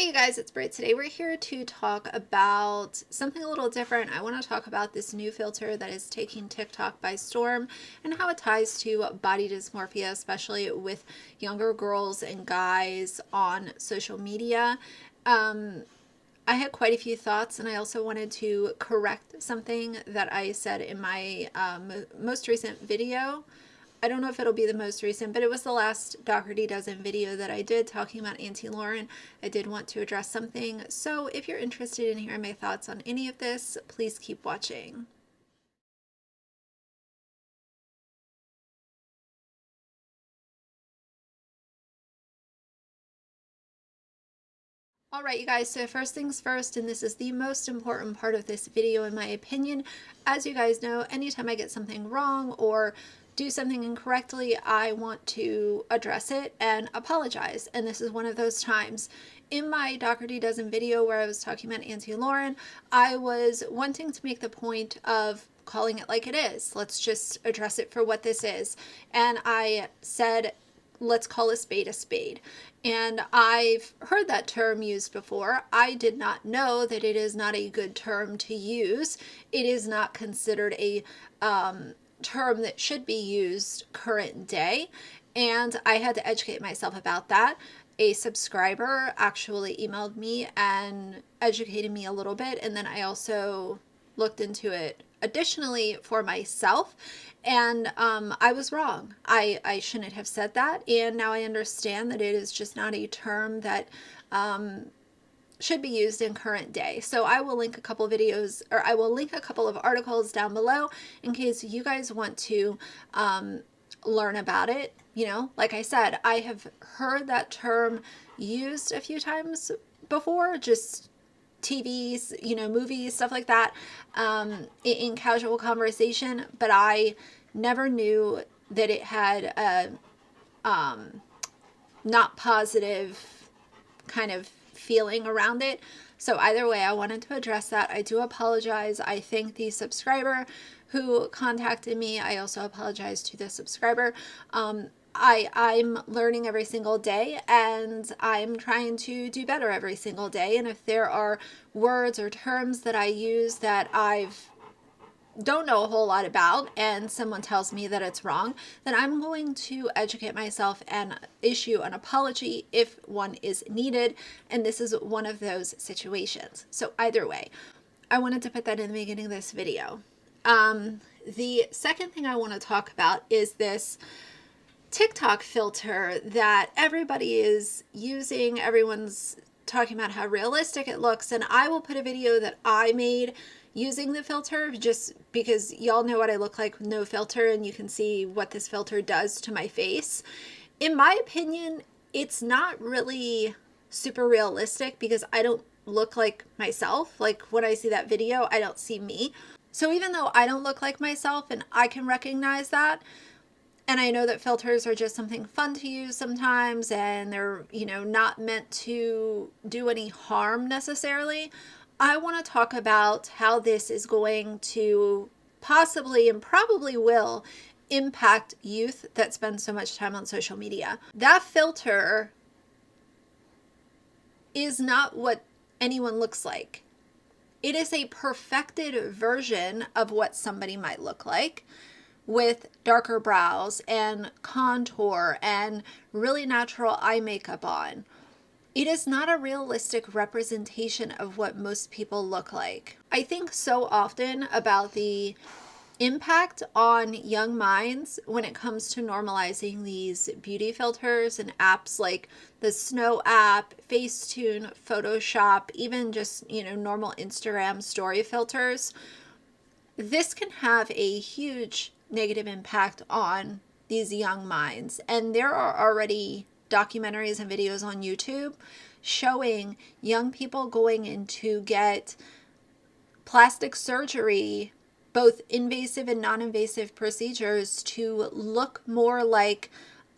Hey you guys, it's Britt. Today we're here to talk about something a little different. I want to talk about this new filter that is taking TikTok by storm and how it ties to body dysmorphia, especially with younger girls and guys on social media. I had quite a few thoughts, and I also wanted to correct something that I said in my most recent video. I don't know if it'll be the most recent, but it was the last Doherty Dozen video that I did talking about Auntie Lauren. I did want to address something. So if you're interested in hearing my thoughts on any of this, please keep watching. All right, you guys, so first things first, and this is the most important part of this video in my opinion. As you guys know, anytime I get something wrong or do something incorrectly, I want to address it and apologize. And this is one of those times. In my Doherty Dozen video where I was talking about Auntie Lauren, I was wanting to make the point of calling it like it is. Let's just address it for what this is. And I said, let's call a spade a spade. And I've heard that term used before. I did not know that it is not a good term to use. It is not considered a term that should be used current day. And I had to educate myself about that. A subscriber actually emailed me and educated me a little bit. And then I also looked into it additionally for myself. And I was wrong. I shouldn't have said that. And now I understand that it is just not a term that should be used in current day. So I will link a couple of videos, or I will link a couple of articles down below in case you guys want to learn about it. You know, like I said, I have heard that term used a few times before, just TVs, you know, movies, stuff like that, in casual conversation, but I never knew that it had a not positive kind of feeling around it. So either way, I wanted to address that. I do apologize. I thank the subscriber who contacted me. I also apologize to the subscriber. I'm learning every single day, and I'm trying to do better every single day. And if there are words or terms that I use that don't know a whole lot about and someone tells me that it's wrong, then I'm going to educate myself and issue an apology if one is needed. And this is one of those situations. So either way, I wanted to put that in the beginning of this video. The second thing I want to talk about is this TikTok filter that everybody is using. Everyone's talking about how realistic it looks, and I will put a video that I made using the filter just because y'all know what I look like with no filter, and you can see what this filter does to my face. In my opinion, it's not really super realistic because I don't look like myself. Like when I see that video, I don't see me. So even though I don't look like myself and I can recognize that, and I know that filters are just something fun to use sometimes, and they're, you know, not meant to do any harm necessarily, I want to talk about how this is going to possibly and probably will impact youth that spend so much time on social media. That filter is not what anyone looks like. It is a perfected version of what somebody might look like, with darker brows and contour and really natural eye makeup on. It is not a realistic representation of what most people look like. I think so often about the impact on young minds when it comes to normalizing these beauty filters and apps like the Snow app, Facetune, Photoshop, even just, you know, normal Instagram story filters. This can have a huge negative impact on these young minds. And there are already documentaries and videos on YouTube showing young people going in to get plastic surgery, both invasive and non-invasive procedures, to look more like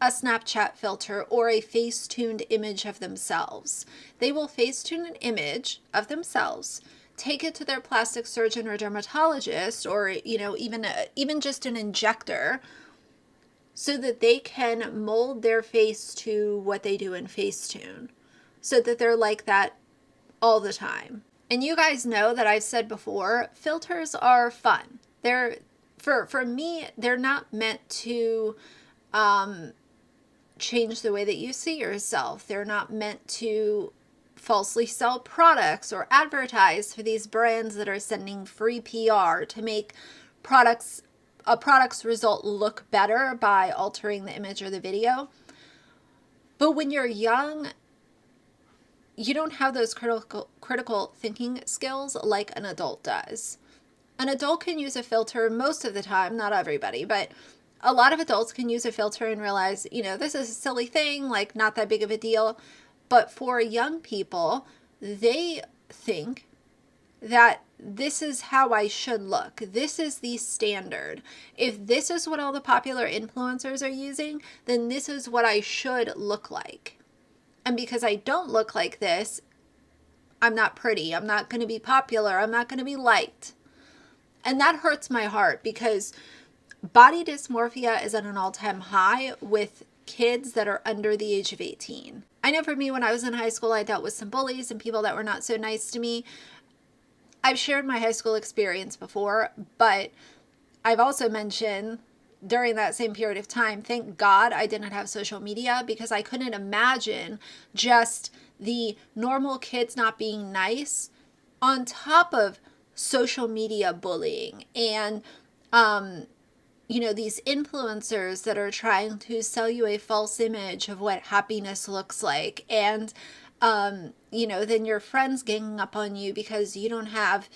a Snapchat filter or a face-tuned image of themselves. They will face-tune an image of themselves, take it to their plastic surgeon or dermatologist, or, you know, even just an injector, so that they can mold their face to what they do in Facetune. so that they're like that all the time. And you guys know that I've said before, filters are fun. They're, for me, they're not meant to change the way that you see yourself. They're not meant to falsely sell products or advertise for these brands that are sending free PR to make a product's result look better by altering the image or the video. But when you're young, you don't have those critical thinking skills like an adult does. An adult can use a filter most of the time, not everybody, but a lot of adults can use a filter and realize, this is a silly thing, like not that big of a deal. But for young people, they think that this is how I should look. This is the standard. If this is what all the popular influencers are using, then this is what I should look like. And because I don't look like this, I'm not pretty. I'm not going to be popular. I'm not going to be liked. And that hurts my heart because body dysmorphia is at an all-time high with kids that are under the age of 18. I know for me, when I was in high school, I dealt with some bullies and people that were not so nice to me. I've shared my high school experience before, but I've also mentioned during that same period of time, thank God I didn't have social media, because I couldn't imagine just the normal kids not being nice on top of social media bullying and, these influencers that are trying to sell you a false image of what happiness looks like. And, then your friends ganging up on you because you don't have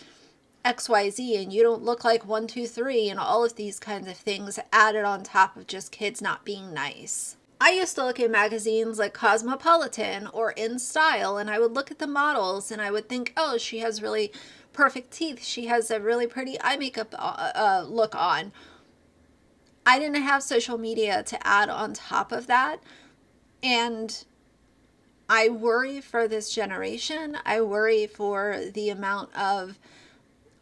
XYZ and you don't look like 1, 2, 3 and all of these kinds of things added on top of just kids not being nice. I used to look at magazines like Cosmopolitan or In Style, and I would look at the models and I would think, oh, she has really perfect teeth. She has a really pretty eye makeup look on. I didn't have social media to add on top of that. And I worry for this generation. I worry for the amount of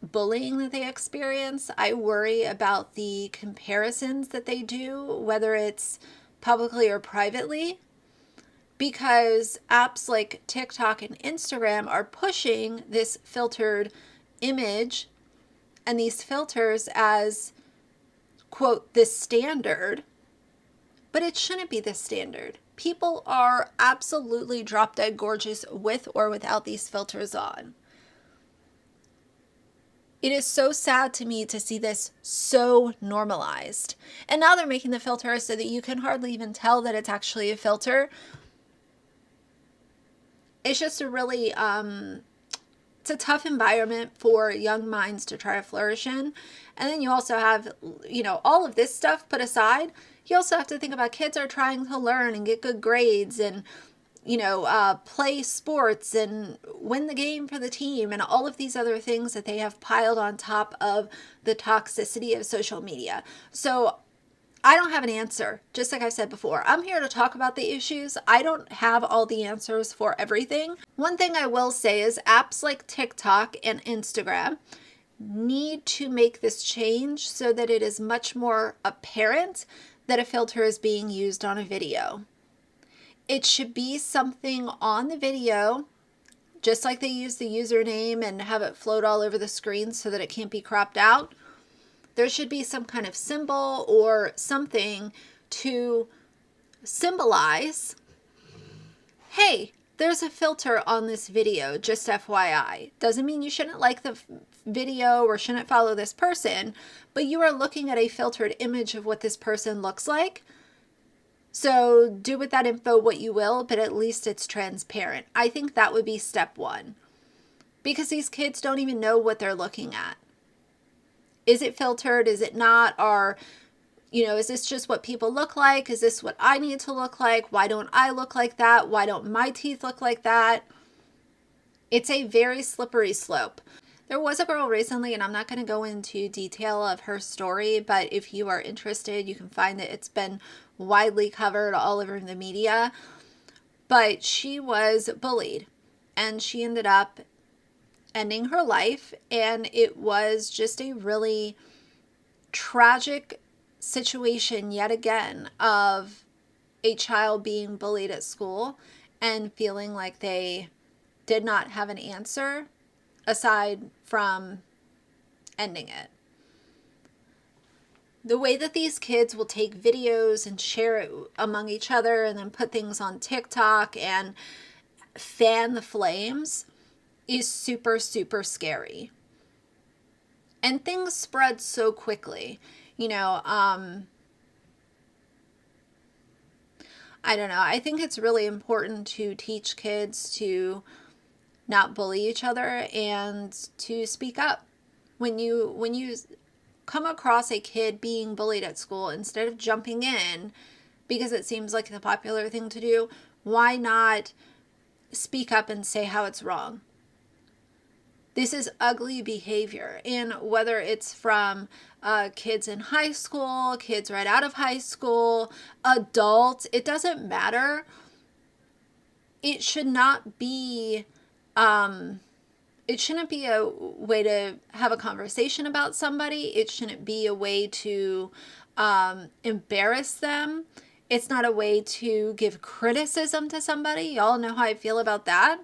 bullying that they experience. I worry about the comparisons that they do, whether it's publicly or privately, because apps like TikTok and Instagram are pushing this filtered image and these filters as, quote, the standard, but it shouldn't be the standard. People are absolutely drop dead gorgeous with or without these filters on. It is so sad to me to see this so normalized. And now they're making the filter so that you can hardly even tell that it's actually a filter. It's just a really, it's a tough environment for young minds to try to flourish in. And then you also have, all of this stuff put aside. You also have to think about kids are trying to learn and get good grades and, play sports and win the game for the team and all of these other things that they have piled on top of the toxicity of social media. So I don't have an answer. Just like I said before, I'm here to talk about the issues. I don't have all the answers for everything. One thing I will say is apps like TikTok and Instagram need to make this change so that it is much more apparent that a filter is being used on a video. It should be something on the video, just like they use the username and have it float all over the screen so that it can't be cropped out. There should be some kind of symbol or something to symbolize, hey, there's a filter on this video, just FYI. Doesn't mean you shouldn't like the video or shouldn't follow this person, but you are looking at a filtered image of what this person looks like. So do with that info what you will, but at least it's transparent. I think that would be step one, because these kids don't even know what they're looking at. Is it filtered? Is it not? Or, is this just what people look like? Is this what I need to look like? Why don't I look like that? Why don't my teeth look like that? It's a very slippery slope. There was a girl recently, and I'm not going to go into detail of her story, but if you are interested, you can find that it's been widely covered all over the media. But she was bullied, and she ended up ending her life, and it was just a really tragic situation yet again of a child being bullied at school and feeling like they did not have an answer aside from ending it. The way that these kids will take videos and share it among each other and then put things on TikTok and fan the flames is super, super scary. And things spread so quickly. You know, I don't know. I think it's really important to teach kids to not bully each other and to speak up. When you come across a kid being bullied at school, instead of jumping in because it seems like the popular thing to do, why not speak up and say how it's wrong? This is ugly behavior. And whether it's from kids in high school, kids right out of high school, adults, it doesn't matter. It should not be, it shouldn't be a way to have a conversation about somebody. It shouldn't be a way to embarrass them. It's not a way to give criticism to somebody. Y'all know how I feel about that.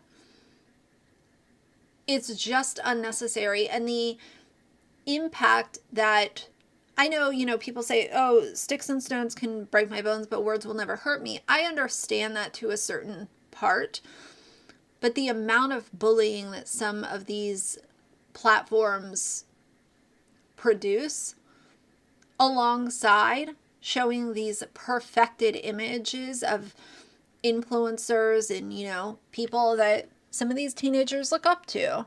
It's just unnecessary. And the impact that, I know, you know, people say, oh, sticks and stones can break my bones, but words will never hurt me. I understand that to a certain part. But the amount of bullying that some of these platforms produce, alongside showing these perfected images of influencers and, you know, people that some of these teenagers look up to,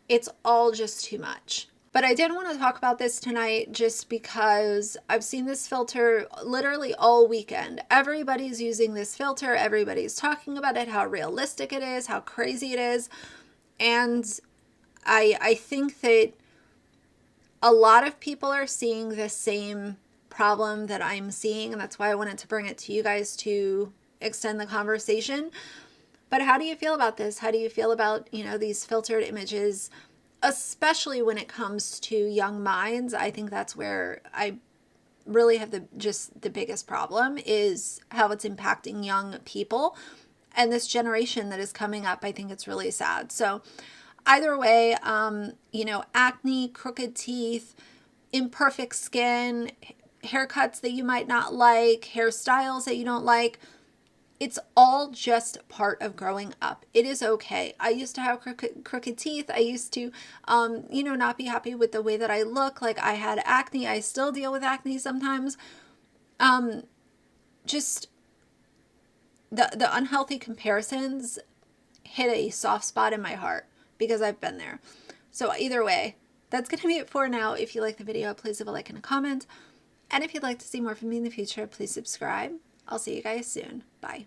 it's all just too much. But I did want to talk about this tonight just because I've seen this filter literally all weekend. Everybody's using this filter. Everybody's talking about it, how realistic it is, how crazy it is. And I think that a lot of people are seeing the same problem that I'm seeing. And that's why I wanted to bring it to you guys to extend the conversation. But how do you feel about this? How do you feel about, you know, these filtered images, especially when it comes to young minds? I think that's where I really have the biggest problem, is how it's impacting young people and this generation that is coming up. I think it's really sad. So either way, you know, acne, crooked teeth, imperfect skin, haircuts that you might not like, hairstyles that you don't like, it's all just part of growing up. It is okay. I used to have crooked teeth. I used to, you know, not be happy with the way that I look. Like, I had acne. I still deal with acne sometimes. Just the unhealthy comparisons hit a soft spot in my heart because I've been there. So either way, that's going to be it for now. If you like the video, please leave a like and a comment. And if you'd like to see more from me in the future, please subscribe. I'll see you guys soon. Bye.